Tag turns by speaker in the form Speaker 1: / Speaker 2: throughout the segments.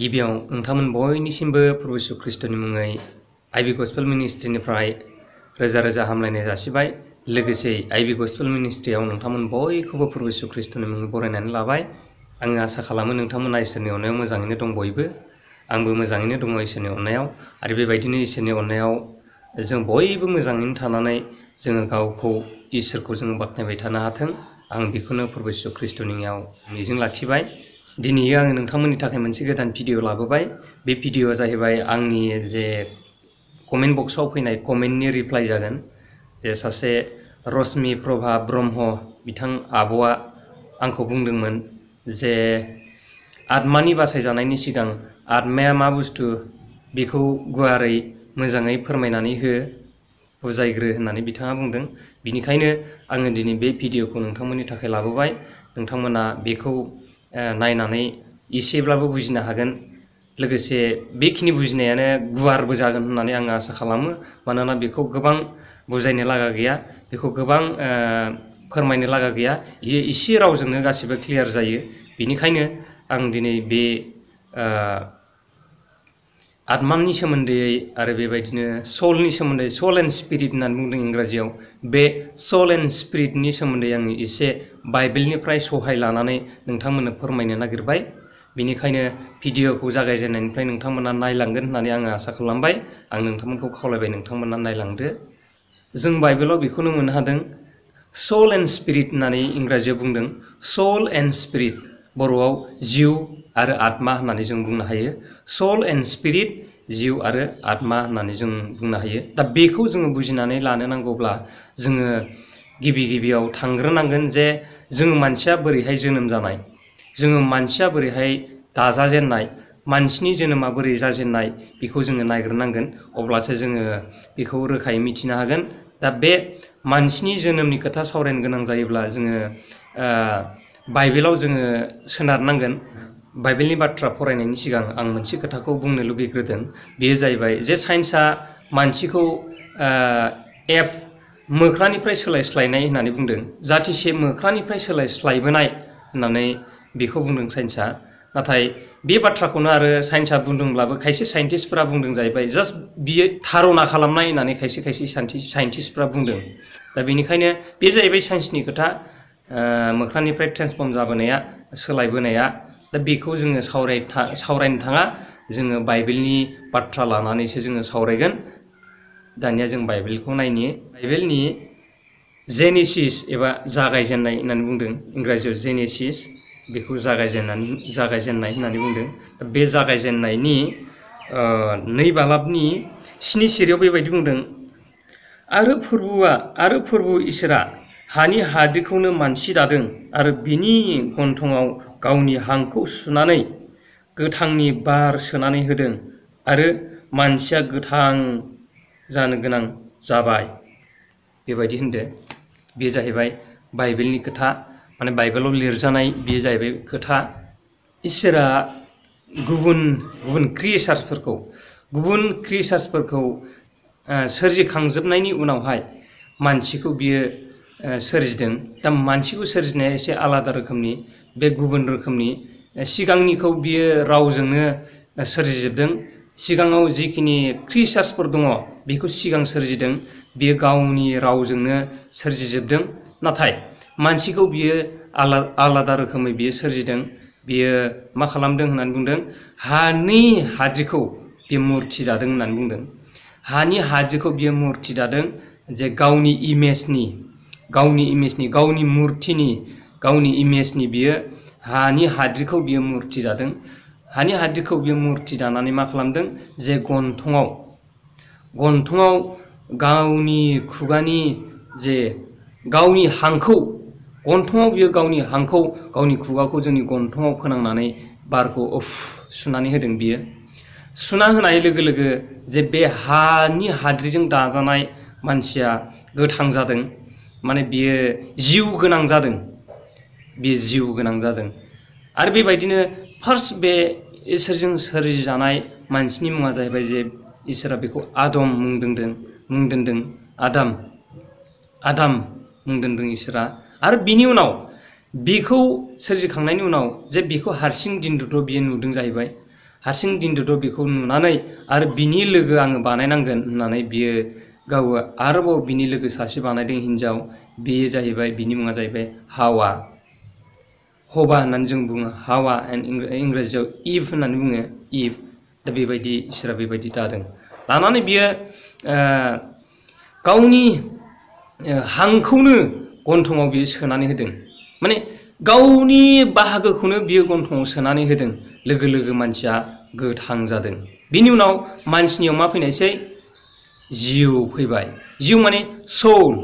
Speaker 1: गिबियाव नोंथांमोन बयनिसिमबो प्रभु यीशु ख्रीष्टनि मुङै आईबी गस्पेल मिनिस्ट्रिनिफ्राय रोजा रोजा हामलायनाय जासिबाय। लोगोसे आईबी गस्पेल मिनिस्ट्रियाव नोंथांमोन बयखौबो प्रभु यीशु ख्रीष्टनि मुङै बरायनानै लाबाय। आङो आसा खालामो नोंथांमोना इसोरनि अननायाव मोजाङैनो दं बयबो। आंबो मोजाङैनो दङ इसोरनि अननायाव, आरो बेबायदिनो इसोरनि अननायाव जों बयबो मोजाङैनो थानानै जोङो गावखौ इसोरखौ जोङो बाख्नायबाय थानो हाथों। आं बेखौनो प्रभु यीशु ख्रीष्टनियाव मिजिं लाखिबाय। दिनै आङो नोंथांमोननि थाखाय मोनसे गोदान भिडिअ लाबोबाय। बे भिडिअआ जाहैबाय आंनि जे कमेन्ट बक्सआव फैनाय कमेन्टनि रिप्लाइ जागोन। जे सासे रश्मि प्रभा ब्रह्म बिथां आब'आ आंखौ बुंदोंमोन जे आत्मानि बासायजानायनि सिगां आत्माया मा बुस्थु बेखौ गुवारै मोजाङै फोरमायनानै हो, बुजायग्रो होननानै बिथाङा बुंदों। बिनिखायनो आङो दिनै बे भिडिअखौ नोंथांमोननि थाखाय लाबोबाय। नोंथांमोना बेखौ नायनानै एसेब्लाबो बुजिनो हागोन। लोगोसे बेखिनि बुजिनायानो गुवारबो जागोन होननानै आं आसा खालामो। मानोना बेखौ गोबां बुजायनो लागा गैया, बेखौ गोबां फोरमायनो लागा गैया। बेयो एसे रावजोंनो गासिबो क्लियार जायो। बेनिखायनो आं दिनै बे आत्मानि सोमोन्दै आरो बेबायदिनो सोलनि सोमोन्दै, सोल एन्ड स्पिरिट होननानै बुंदों इंराजियाव, बे सोल एन्ड स्पिरिटनि सोमोन्दै आङो एसे बाइबेलनिफ्राय सहाय लानानै नोंथांमोननो फोरमायनो नागिरबाय। बेनिखायनो भिडिअखौ जागायजेननायनिफ्राय नोंथांमोना नायलांगोन होननानै आङो आसा खालामबाय। आं नोंथांमोनखौ खावलायबाय नोंथांमोना नायलांदो। जों बाइबेलाव बेखौनो मोननो हादों, सोल एन्ड स्पिरिट होननानै इंराजियाव बुंदों। सोल एन्ड स्पिरिट, बर'आव जिउ आरो आत्मा होननानै जों बुंनो हायो। सोल एन्ड स्पिरिट, जिउ आरो आत्मा होननानै जों बुंनो हायो। दा बेखौ जोङो बुजिनानै लानो नांगौब्ला जोङो गिबियाव थांग्रोनांगोन जे जोङो मानसिया बोरैहाय जोनोम जानाय, जोङो मानसिया बोरैहाय दाजाजेननाय, मानसिनि जोनोमा बोरै जाजेननाय, बेखौ जोङो नायग्रोनांगोन। अब्लासो जोङो बेखौ रोखायै मिथिनो हागोन। दा बे मानसिनि जोनोमनि खोथा सावरायनो गोनां जायोब्ला जोङो बाइबेलाव जोङो सोनारनांगोन। बाइबेलनि बाथ्रा फरायनायनि सिगां आं मोनसे खोथाखौ बुंनो लुगैग्रोदों। बेयो जाहैबाय जे साइन्सआ मानसिखौ मोख्रानिफ्राय सोलायस्लायनाय होननानै बुंदों। जाथिसे मोख्रानिफ्राय सोलायस्लायबोनाय होननानै बेखौ बुंदों साइन्सआ। नाथाय बे बाथ्राखौनो आरो साइन्सआ बुंदोंब्लाबो खायसे साइन्टिस्टफोरा बुंदों जाहैबाय जास्ट बियो धारना खालामनाय होननानै खायसे साइन्टिस्टफ्रा बुंदों। दा बेनिखायनो बे जाहैबाय साइन्सनि खोथा, मोख्रानिफ्राय ट्रेन्सफर्म जाबोनाया, सोलायबोनाया। दा बेखौ जोङो सावरायनो थाङा, जोङो बाइबेलनि बाथ्रा लानानैसो जोङो सावरायगोन। दानिया जों बाइबेलखौ नायनि। बाइबेलनि जेनेसिस एबा जागायजेननाय होननानै बुंदों इंराजियाव जेनेसिस, बेखौ जागायजेननाय होननानै बुंदों। बे जागायजेननायनि 2 बालाबनि 7 सिरियाव बेबायदि बुंदों, आरो फोरबु इसोरा हानि हाद्रिखौनो मानसि दादों आरो बिनि गन्थङाव गावनि हांखौ सुनानै गोथांनि बार सोनानै होदों आरो मानसिया गोथां जानो गोनां जाबाय। बेबायदि होनदो। बेयो जाहैबाय बाइबेलनि खोथा, माने बाइबेलाव लिरजानाय बेयो जाहैबाय खोथा। इसोरा गुबुन क्रिएचार्सफोरखौ सोरजिखांजोबनायनि उनावहाय मानसिखौ बियो सोरजिदों। दा मानसिखौ सोरजिनाया एसे आलादा रोखोमनि, बे गुबुन रोखोमनि। सिगांनिखौ बियो रावजोंनो सोरजिजोबदों। सिगाङाव जिखिनि क्रिएचार्सफोर दङ बेखौ सिगां सोरजिदों, बियो गावनि रावजोंनो सोरजिजोबदों। नाथाय मानसिखौ बियो आलादा रोखोमै बियो सोरजिदों। बियो मा खालामदों होननानै बुंदों, हानि हाद्रिखौ बियो मुर्ति दादों होननानै बुंदों। हानि हाद्रिखौ बियो मुर्ति दादों, जे गावनि इमेजनि, गावनि इमेजनि बियो हानि हाद्रिखौ बियो मुर्ति दादों। हानि हाद्रिखौ बियो मुर्ति दानानै मा खालामदों, जे गन्थङाव गावनि खुगानि जे गावनि हांखौ, गन्थङाव बियो गावनि खुगाखौ जोंनि गन्थङाव फोनांनानै बारखौ सुनानै होदों। बियो सुना होनाय लोगो लोगो जे बे हानि हाद्रिजों दाजानाय मानसिया गोथां जादों, माने बियो जिउ गोनां जादों। आरो बेबायदिनो फार्स्ट बे इसोरजों सोरजिजानाय मानसिनि मुङा जाहैबाय जे इसोरा बेखौ आदम मुं दोनदों। आदाम मुं दोनदों इसोरा। आरो बिनि उनाव बेखौ सोरजिखांनायनि उनाव जे बेखौ हारसिं दिनदुथ' बियो नुदों जाहैबाय। हारसिं दिनदोद' बेखौ नुनानै आरो बिनि लोगो आङो बानायनांगोन होननानै बियो गाव आरोबाव बिनि लोगो सासे बानायदों हिनजाव। बेयो जाहैबाय बिनि मुङा जाहैबाय हावा होननानै जों बुङो। हावा इंराजियाव इभ होननानै बुङो, इभ। दा बेबायदि इसोरा बेबायदि दादों। लानानै बियो गावनि हांखौनो गन्थङाव बियो सोनानै होदों। माने गावनि बाहागोखौनो बियो गन्थङाव सोनानै होदों। लोगो लोगो मानसिया गोथां जादों। बिनि उनाव मानसिनियाव मा फैनायसै? जिउ फैबाय। जिउ माने सोल,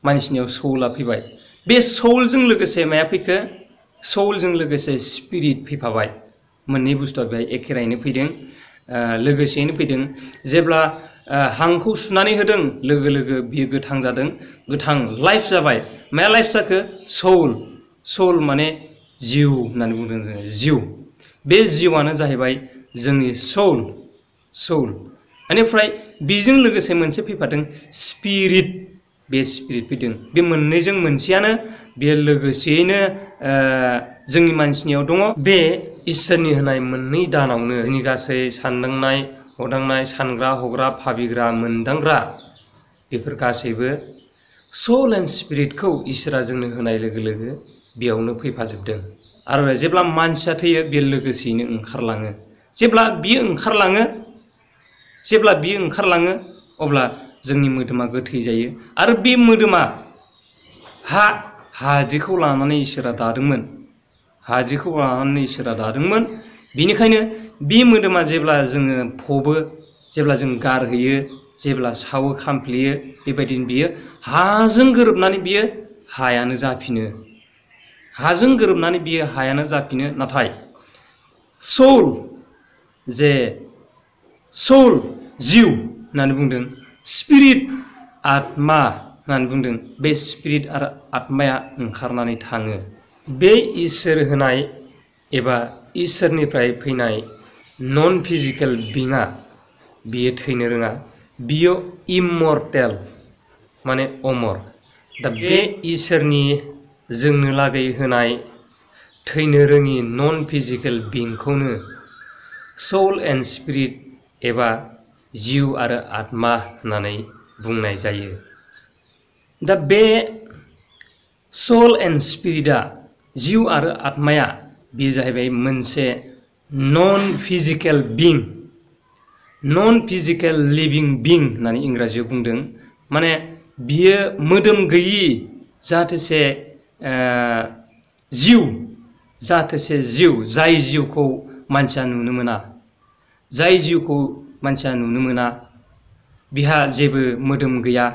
Speaker 1: मानसिनियाव सौला फैबाय। बे सौलजों लोगोसे माया फैखो? सौलजों लोगोसे स्पिरिट फैफाबाय। मोननै बुस्थुआ बेहाय एखेरायैनो फैदों, लोगोसेयैनो फैदों। जेब्ला हांखौ सुनानै होदों लोगो लोगो बियो गोथां जादों, गोथां लाइफ जाबाय। माया लाइफ जाखो? सौल। सौल माने जिउ होननानै बुंदों जोङो, जिउ। बे जिउआनो जाहैबाय जोंनि सौल। सौल बेनिफ्राय बेजों लोगोसे मोनसे फैफादों स्पिरिट। बे स्पिरिट फैदों। बे मोननैजों मोनसेयानो बे लोगोसेयैनो जोंनि मानसिनियाव दङ। बे इसोरनि होनाय मोननै दानावनो जोंनि गासै सानदांनाय हदांनाय, सानग्रा हग्रा भाबिग्रा मोनदांग्रा, बेफोर गासैबो सोल एन्ड स्पिरिटखौ इसोरा जोंनो होनाय लोगो लोगो बेयावनो फैफाजोबदों। आरो जेब्ला मानसिया थैयो बे लोगोसेयैनो ओंखारलाङो। जेब्ला बियो ओंखारलाङो अब्ला जोंनि मोदोमा गोथै जायो। आरो बे मोदोमा हाद्रिखौ लानानै इसोरा दादोंमोन। हाद्रिखौ लानानै इसोरा दादोंमोन। बेनिखायनो बे मोदोमा जेब्ला जोङो फबो, जेब्ला जों गारहैयो, जेब्ला सावो खामफ्लेयो, बेबायदिनो बियो हाजों गोरोबनानै बियो हायानो जाफिनो। हाजों गोरोबनानै बियो हायानो जाफिनो। नाथाय सौल, सौल जिउ होननानै बुंदों, स्पिरिट आत्मा होननानै बुंदों। बे स्पिरिट आरो आत्माया ओंखारनानै थाङो। बे इसोर होनाय एबा इसोरनिफ्राय फैनाय नन फिजिकेल बिङा, बियो थैनो रोङा। बियो इमर्टेल माने अमर। दा बे इसोरनि जोंनो लागै होनाय थैनो रोङि नन फिजिकेल बिंखौनो सोल एन्ड स्पिरिट एबा जिउ आरो आत्मा होननानै बुंनाय जायो। दा बे सोल एन्ड स्पिरिटआ, जिउ आरो आत्माया, बेयो जाहैबाय मोनसे नन फिजिकेल बिं, नन फिजिकेल लिभिं बिं होननानै इंराजियाव बुंदों। माने बियो मोदोम गैयि जाथोसे जिउ, जाय जिउखौ मानसिया नुनो मोना। जाय जिउखौ मानसिया नुनो मोना, बिहा जेबो मोदोम गैया।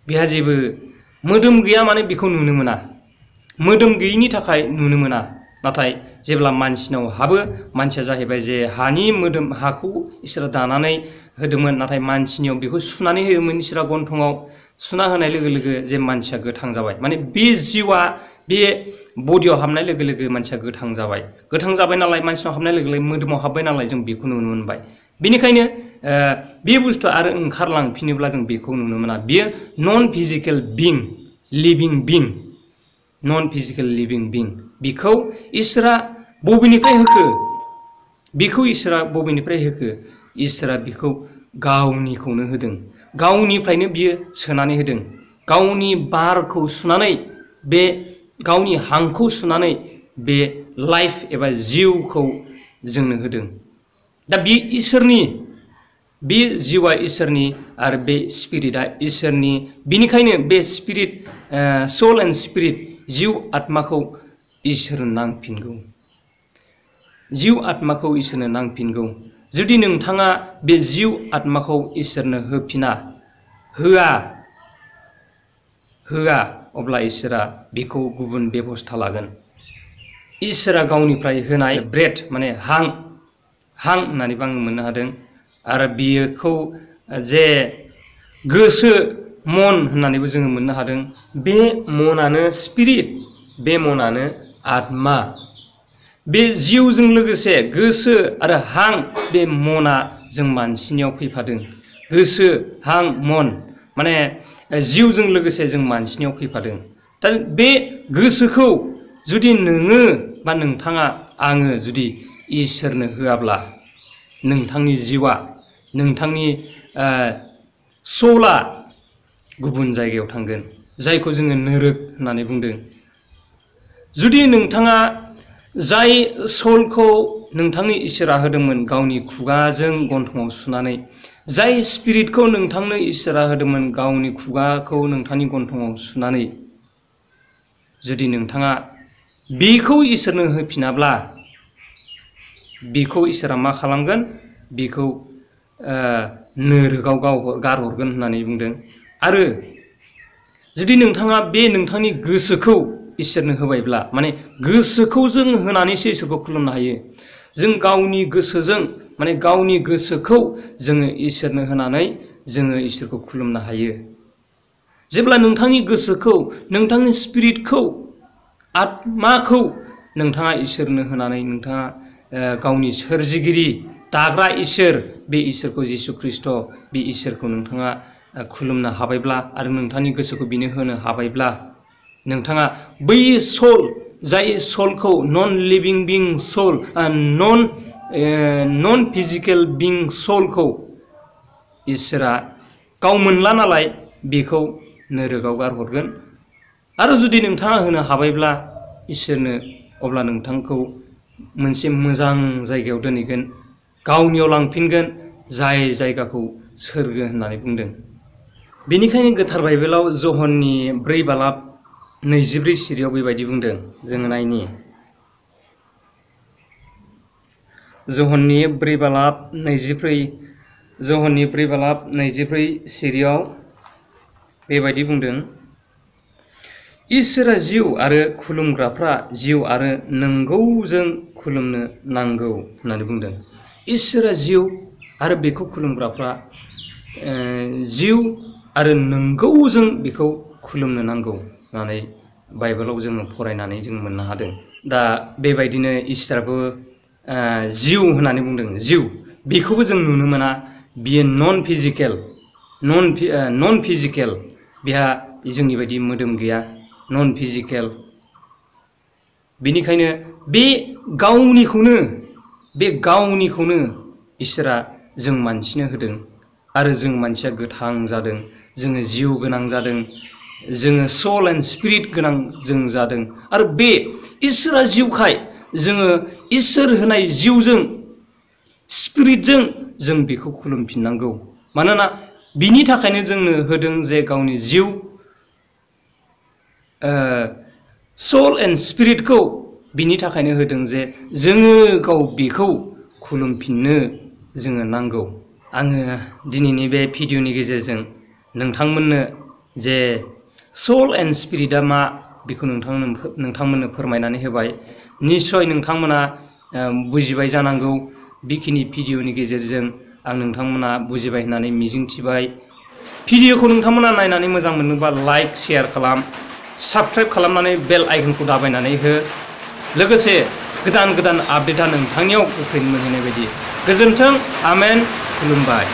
Speaker 1: बिहा जेबो मोदोम गैया माने बेखौ नुनो मोना। मोदोम गैयिनि थाखाय नुनो मोना। नाथाय जेब्ला मानसिनाव हाबो, मानसिया जाहैबाय जे हानि मोदोम, हाखौ इसोरा दानानै होदोंमोन। नाथाय मानसिनियाव बेखौ सुनानै होयोमोन इसोरा गन्थङाव। सुना होनाय लोगो लोगो जे मानसिया गोथां जाबाय। माने बे जिउआ बे बडियाव हाबनाय लोगो लोगो मानसिया गोथां जाबाय। गोथां जाबाय नालाय, मानसिनाव हाबनाय लोगो लोगो मोदोमाव हाबबाय नालाय, जों बेखौ नुनो मोनबाय। बेनिखायनो बे बुस्थुआ आरो ओंखारलांफिनोब्ला जों बेखौ नुनो मोना। बियो नन फिजिकेल बिं, लिभिं बिं, नन फिजिकेल लिभिं बिं। बिखौ इसोरा बबेनिफ्राय होखो? बिखौ इसोरा बबेनिफ्राय होखो? इसोरा बिखौ गावनिखौनो होदों। गावनिफ्रायनो बियो सोनानै होदों। गावनि बारखौ सुनानै, बे गावनि हांखौ सुनानै बे लाइफ एबा जिउखौ जोंनो होदों। दा बे इसोरनि, बे जिउआ इसोरनि आरो बे स्पिरिटआ इसोरनि। बिनिखायनो बे स्पिरिट, सोल एन्ड स्पिरिट, जिउ आत्माखौ इसोरनो नांफिनगौ। जिउ आत्माखौ इसोरनो नांफिनगौ। जुदि नोंथाङा बे जिउ आत्माखौ इसोरनो होआ, अब्ला इसोरा बेखौ गुबुन बेबस्था लागोन। इसोरा गावनिफ्राय होनाय ब्रेथ माने हां होननानैबो आं मोननो हादों। आरो बियोखौ जे गोसो, मन होननानैबो जोङो मोननो हादों। बे मनानो स्पिरिट, बे मनानो आत्मा। बे जिउजों लोगोसे गोसो आरो हां, बे मना जों मानसिनियाव फैफादों। गोसो, हां, मन माने जिउजों लोगोसे जों मानसिनियाव फैफादों। दा बे गोसोखौ जुदि नोङो बा नोंथाङा, आङो जुदि इसोरनो होआब्ला नोंथांनि जिउआ, नोंथांनि सोलआ गुबुन जायगायाव थांगोन, जायखौ जोङो नोरोग होननानै बुंदों। जुदि नोंथाङा जाय सोलखौ नोंथांनि इसोरा होदोंमोन गावनि खुगाजों गन्थङाव सुनानै, जाय स्पिरिटखौ नोंथांनो इसोरा होदोंमोन गावनि खुगाखौ नोंथांनि गन्थङाव सुनानै, जुदि नोंथाङा बेखौ इसोरनो होफिनाब्ला बेखौ इसोरा मा खालामगोन? बेखौ नोरोगाव गारहरगोन होननानै बुंदों। आरो जुदि नोंथाङा बे नोंथांनि गोसोखौ इसोरनो होबायब्ला, माने गोसोखौ जों होनानैसो इसोरखौ खुलुमनो हायो। जों गावनि गोसोजों, माने गावनि गोसोखौ जोङो इसोरनो होनानै जोङो इसोरखौ खुलुमनो हायो। जेब्ला नोंथांनि गोसोखौ, नोंथांनि स्पिरिटखौ, आत्माखौ नोंथाङा इसोरनो होनानै नोंथाङा गावनि सोरजिगिरि, दाग्रा इसोर, बे इसोरखौ जिसु ख्रिस्ट', बे इसोरखौ नोंथाङा खुलुमनो हाबायब्ला आरो नोंथांनि गोसोखौ बिनो होनो हाबायब्ला, नोंथाङा बै सोल, जाय सोलखौ नन लिभिं बिं सोल, नन फिजिकेल बिं सोलखौ इसोरा गाव मोनला नालाय बेखौ नोरोगाव गारहरगोन। आरो जुदि नोंथाङा होनो हाबायब्ला इसोरनो, अब्ला नोंथांखौ मोनसे मोजां जायगायाव दोनहैगोन, गावनियाव लांफिनगोन, जाय जायगाखौ सोरगो होननानै बुंदों। बेनिखायनो गोथार बाइबेलाव जहननि 4:24 सिरियाव बेबायदि बुंदों। जोङो नायनि जहननि 4:24 सिरियाव बेबायदि बुंदों। इसोरा जिउ आरो खुलुमग्राफ्रा जिउ आरो नंगौजों खुलुमनो नांगौ होननानै बुंदों। इसोरा जिउ आरो बेखौ खुलुमग्राफ्रा जिउ आरो नंगौजों बेखौ खुलुमनो नांगौ होननानै बाइबेलाव जोङो फरायनानै जों मोननो हादों। दा बेबायदिनो इसोराबो जिउ होननानै बुंदों। जिउ बेखौबो जों नुनो मोना, बियो नन फिजिकेल, बेहा जोंनि बायदि मोदोम गैया, नन फिजिकेल। बेनिखायनो बे गावनिखौनो इसोरा जों मानसिनो होदों आरो जों मानसिया गोथां जादों, जोङो जिउ गोनां जादों, जोङो सोल एन्ड स्पिरिट गोनां जों जादों। आरो बे इसोरा जिउखाय जोङो इसोर होनाय जिउजों, स्पिरिटजों जों बेखौ खुलुमफिननांगौ। मानोना बिनि थाखायनो जोंनो होदों जे गावनि जिउ, सोल एन्ड स्पिरिटखौ बिनि थाखायनो होदों जे जोङो गाव बेखौ खुलुमफिननो जोङो नांगौ। आङो दिनैनि बे भिडिअनि गेजेरजों नोंथांमोननो जे सोल एन्ड स्पिरिटआ मा बेखौ नोंथांमोननो फोरमायनानै होबाय। निस्सय नोंथांमोना बुजिबाय जानांगौ। बेखिनि भिडिअनि गेजेरजों आं नोंथांमोना बुजिबाय होननानै मिजिंथिबाय। भिडिअखौ नोंथांमोना नायनानै मोजां मोनोबा लाइक, शेयार खालाम, साबस्क्राइब खालामनानै बेल आइकनखौ दाबायनानै हो। लोगोसे गोदान आपडेटआ नोंथांनियाव गोख्रैनो मोनहैनाय बायदि। गोजोन्थों, आमेन, खुलुमबाय।